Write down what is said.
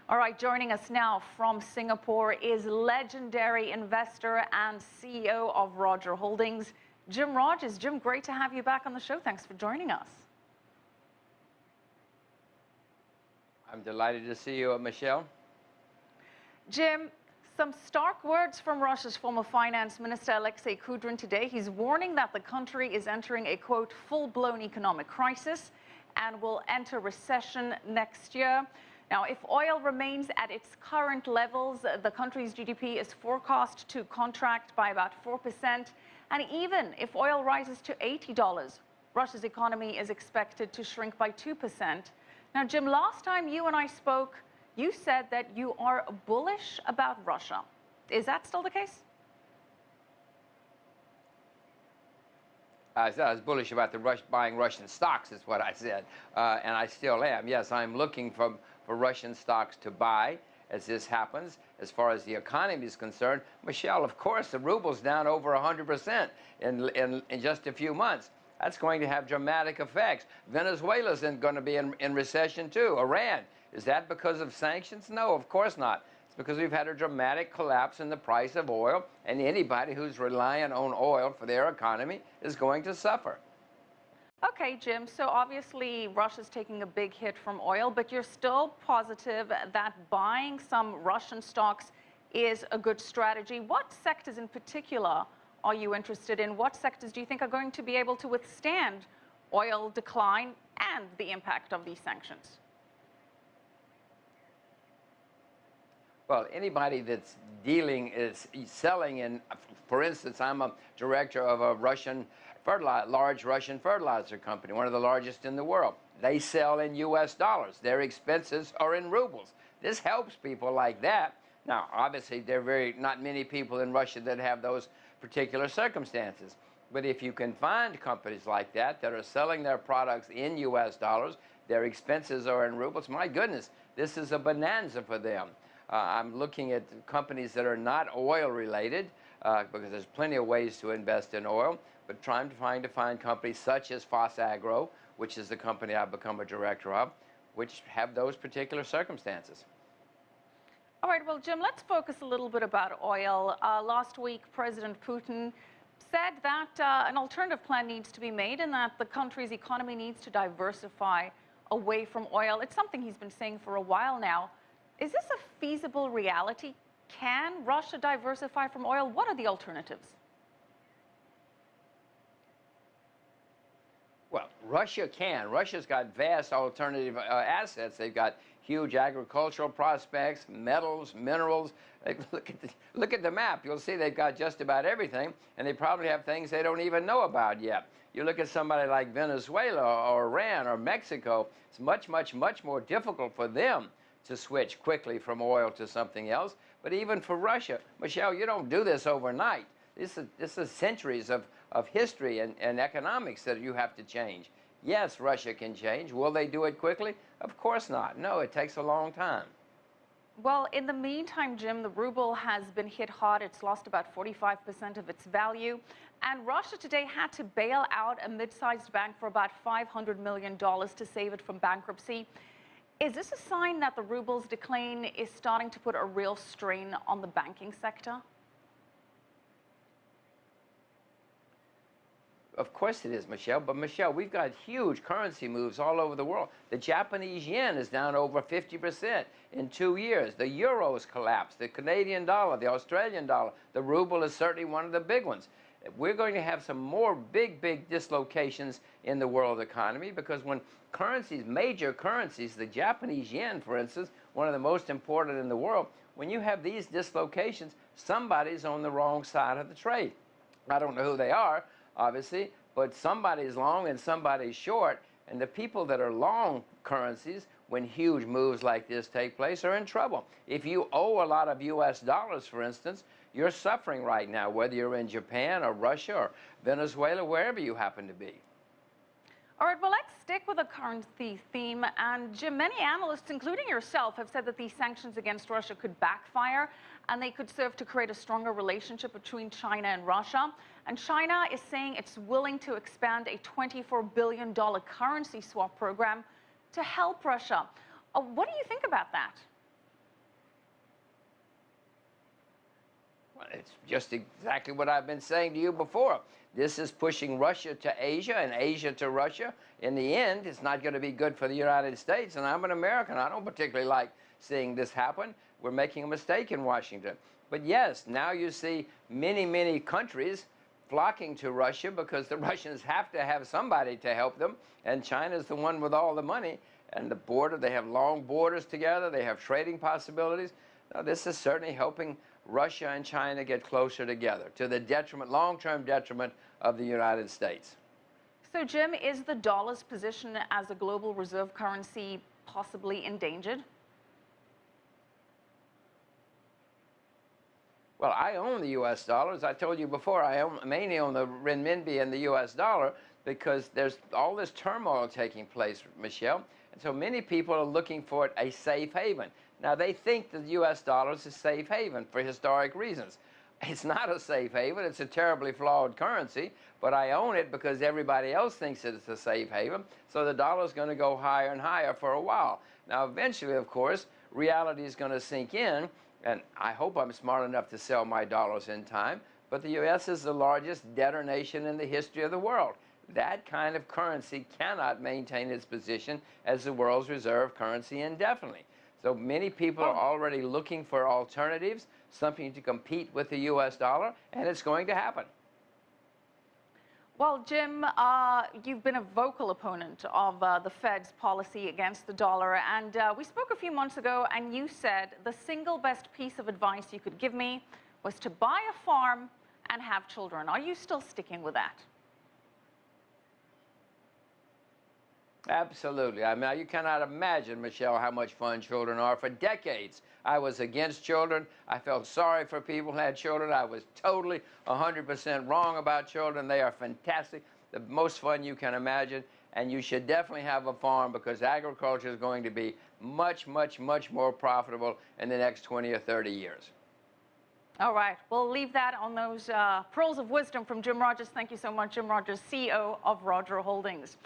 All right, joining us now from Singapore is legendary investor and CEO of Roger Holdings, Jim Rogers. Jim, great to have you back on the show. Thanks for joining us. I'm delighted to see you, Michelle. Jim, some stark words from Russia's former finance minister, Alexei Kudrin, today. He's warning that the country is entering a, quote, full-blown economic crisis and will enter recession next year. Now, if oil remains at its current levels, the country's GDP is forecast to contract by about 4%. And even if oil rises to $80, Russia's economy is expected to shrink by 2%. Now, Jim, last time you and I spoke, you said that you are bullish about Russia. Is that still the case? I was bullish about the buying Russian stocks, is what I said, and I still am. Yes, I'm looking for Russian stocks to buy as this happens. As far as the economy is concerned, Michelle, of course, the ruble's down over 100% in just a few months. That's going to have dramatic effects. Venezuela's going to be in recession too. Iran, is that because of sanctions? No, of course not. Because we've had a dramatic collapse in the price of oil, and anybody who's reliant on oil for their economy is going to suffer. Okay, Jim, so obviously Russia's taking a big hit from oil, but you're still positive that buying some Russian stocks is a good strategy. What sectors in particular are you interested in? What sectors do you think are going to be able to withstand oil decline and the impact of these sanctions? Well, anybody that's selling in, for instance, I'm a director of a large Russian fertilizer company, one of the largest in the world. They sell in US dollars. Their expenses are in rubles. This helps people like that. Now, obviously, there are not many people in Russia that have those particular circumstances. But if you can find companies like that are selling their products in US dollars, their expenses are in rubles, my goodness, this is a bonanza for them. I'm looking at companies that are not oil related because there's plenty of ways to invest in oil, but trying to find companies such as Fosagro, which is the company I've become a director of, which have those particular circumstances. All right, well, Jim, let's focus a little bit about oil. Last week, President Putin said that an alternative plan needs to be made and that the country's economy needs to diversify away from oil. It's something he's been saying for a while now. Is this a feasible reality? Can Russia diversify from oil? What are the alternatives? Well, Russia can. Russia's got vast alternative assets. They've got huge agricultural prospects, metals, minerals. Look at the map. You'll see they've got just about everything, and they probably have things they don't even know about yet. You look at somebody like Venezuela or Iran or Mexico, it's much, much, much more difficult for them to switch quickly from oil to something else. But even for Russia, Michelle, you don't do this overnight. This is centuries of history and economics that you have to change. Yes, Russia can change. Will they do it quickly? Of course not. No, it takes a long time. Well, in the meantime, Jim, the ruble has been hit hard. It's lost about 45% of its value. And Russia today had to bail out a mid-sized bank for about $500 million to save it from bankruptcy. Is this a sign that the ruble's decline is starting to put a real strain on the banking sector? Of course it is, Michelle. But, Michelle, we've got huge currency moves all over the world. The Japanese yen is down over 50% in 2 years. The euro has collapsed. The Canadian dollar, the Australian dollar, the ruble is certainly one of the big ones. We're going to have some more big dislocations in the world economy because when currencies, major currencies, the Japanese yen, for instance, one of the most important in the world, when you have these dislocations, somebody's on the wrong side of the trade. I don't know who they are, obviously, but somebody's long and somebody's short, and the people that are long currencies, when huge moves like this take place, are in trouble. If you owe a lot of US dollars, for instance, you're suffering right now, whether you're in Japan or Russia or Venezuela, wherever you happen to be. All right, well, let's stick with the currency theme. And Jim, many analysts, including yourself, have said that these sanctions against Russia could backfire and they could serve to create a stronger relationship between China and Russia. And China is saying it's willing to expand a $24 billion currency swap program to help Russia. What do you think about that? It's just exactly what I've been saying to you before. This is pushing Russia to Asia and Asia to Russia. In the end, it's not going to be good for the United States. And I'm an American. I don't particularly like seeing this happen. We're making a mistake in Washington. But yes, now you see many, many countries flocking to Russia because the Russians have to have somebody to help them. And China's the one with all the money. And the border, they have long borders together. They have trading possibilities. Now, this is certainly helping Russia and China get closer together to the detriment, long-term detriment of the United States. So, Jim, is the dollar's position as a global reserve currency possibly endangered? Well, I own the U.S. dollar. As I told you before, I mainly own the renminbi and the U.S. dollar because there's all this turmoil taking place, Michelle. And so many people are looking for a safe haven. Now, they think the U.S. dollar is a safe haven for historic reasons. It's not a safe haven. It's a terribly flawed currency, but I own it because everybody else thinks that it's a safe haven, so the dollar's going to go higher and higher for a while. Now, eventually, of course, reality is going to sink in, and I hope I'm smart enough to sell my dollars in time, but the U.S. is the largest debtor nation in the history of the world. That kind of currency cannot maintain its position as the world's reserve currency indefinitely. So many people are already looking for alternatives, something to compete with the U.S. dollar, and it's going to happen. Well, Jim, you've been a vocal opponent of the Fed's policy against the dollar, and we spoke a few months ago, and you said the single best piece of advice you could give me was to buy a farm and have children. Are you still sticking with that? Absolutely. I mean, you cannot imagine, Michelle, how much fun children are. For decades, I was against children. I felt sorry for people who had children. I was totally 100% wrong about children. They are fantastic, the most fun you can imagine. And you should definitely have a farm because agriculture is going to be much, much, much more profitable in the next 20 or 30 years. All right. We'll leave that on those pearls of wisdom from Jim Rogers. Thank you so much, Jim Rogers, CEO of Roger Holdings.